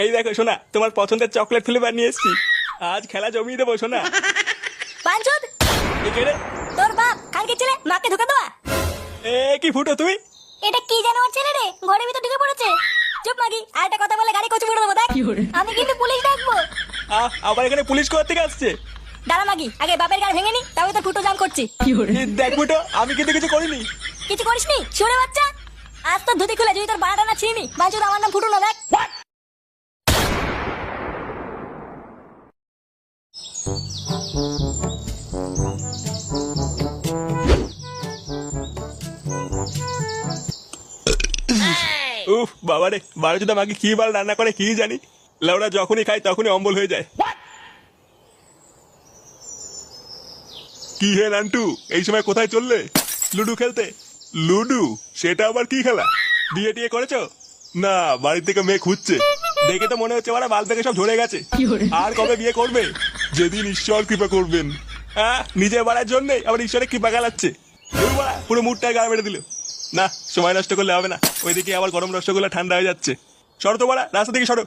এই দেখো সোনা, তোমার পছন্দের চকলেট ফ্লেভার নিয়ে এসেছি। আজ খেলা জমিয়ে দেবো সোনা। পাঁচুদ একে রে? তোর বাপ কালকে ছেলে মাকে ধোকা দেওয়া। এ কি ফুটো তুই? এটা কি যেন ওর ছেলে রে, ঘরের ভিতর ঢুকে পড়েছে। চুপ মাগি, আর একটা কথা বলে গাড়ি কচু মেরে দেবো দেখ। আমি কিন্তু পুলিশ ডাকবো। আবার এখানে পুলিশ কোথা থেকে আসছে? দাঁড়া মাগি, আগে বাপের গাড়ি ভেঙে নি, তবে তো ফুটো জাম করছি। দেখ ফুটো, আমি কিন্তু কিছু করিনি। কিছু করিসনি শুনে বাচ্চা? আজ তো ধুতি খুলে যদি তোর বাড়াটা না ছিনি, বাঞ্চুদ আমার নাম ফুটো না দেখ। উফ বাবারে, বারোজোদা মাকে কি বার রান্না করে কি জানি। লাউড়া যখনই খাই তখনই অম্বল হয়ে যায়। কি হে নান্টু, এই সময় কোথায় চললে? লুডু খেলতে? লুডু? সেটা আবার কি খেলা? বিয়ে টিয়ে করেছো? না, বাড়ি থেকে মেয়ে খুঁজছে। দেখে তো মনে হচ্ছে ওরা বাল থেকে সব ঝরে গেছে। আর কবে বিয়ে করবে? যেদিন ঈশ্বর কৃপা করবেন। হ্যাঁ, নিজের বাড়ার জন্যে আবার ঈশ্বরের কৃপা গালাচ্ছে। পুরো মুডটাই গা মেরে দিল। না, সময় নষ্ট করলে হবে না। ওইদিকে আবার গরম রসগোল্লা ঠান্ডা হয়ে যাচ্ছে। সরো তো বাড়া, রাস্তা থেকে সরো।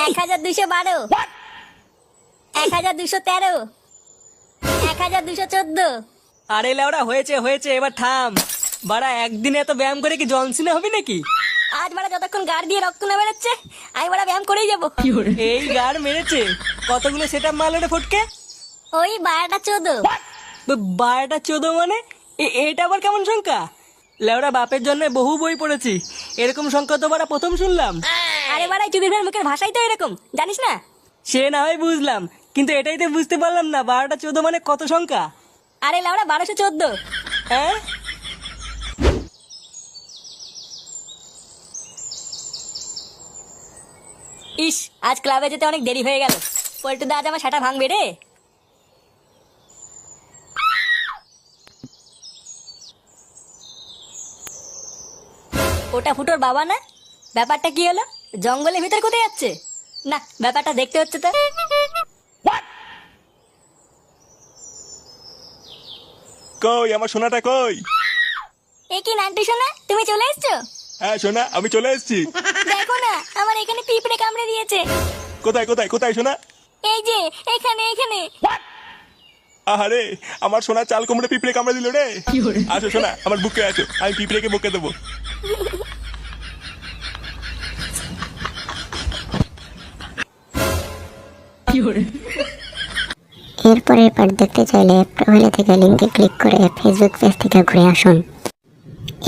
1212, 1213, 1214। আরে লেওড়া, হয়েছে হয়েছে, এবার থাম। বাড়া একদিনে এত ব্যায়াম করে কি জনসিনে হবে নাকি? আজ বাড়া যতক্ষণ গাড় দিয়ে রক্ত না বেরোচ্ছে, আমি বাড়া ব্যায়াম করেই যাবো। এই গার মেরেছে? কতগুলো সেট আপ মারলো রে ফটকে? ওই 12টা 14। 12টা 14 মানে? এটা আবার কেমন সংখ্যা? লেওড়া বাপের জন্য বহু বই পড়েছি, এরকম সংখ্যা তো বাড়া প্রথম শুনলাম। আরে বাড়া চুদির ভাইয়ের মুখের ভাষাই তো এরকম, জানিস না? সে না হয় বুঝলাম, কিন্তু এটাই তো বুঝতে পারলাম না 12টা 14 মানে কত সংখ্যা? আরে লাউড়া 1214। হ্যাঁ, ইস, আজ ক্লাবে যেতে অনেক দেরি হয়ে গেল। পল্টুদা আজ আমার সাটা ভাঙবে রে। ওটা ফুটোর বাবা না? ব্যাপারটা কি হলো? জঙ্গলের ভিতর কোথায় যাচ্ছে? না, ব্যাপারটা দেখতে হচ্ছে তো। কই আমার সোনাটা কই? এ কি নান্টু সোনা, তুমি চলে এসছো? হ্যাঁ সোনা, আমি চলে এসেছি। দেখো না, আমার এখানে পিঁপড়ে কামড়ে দিয়েছে। কোথায় কোথায় কোথায় সোনা? এই যে এখানে এখানে। আহারে, আমার সোনা চাল কুমড়ে পিঁপড়ে কামড়ে দিল রে। আসো সোনা, আমার বুকে আসো, আমি পিঁপড়েকে বুকে দেবো। এরপরের পার্ট দেখতে চাইলে প্রোফাইলে থেকে লিঙ্কে ক্লিক করে ফেসবুক পেজ থেকে ঘুরে আসুন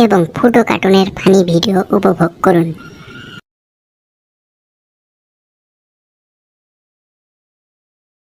এবং ফুটো কার্টুনের ফানি ভিডিও উপভোগ করুন।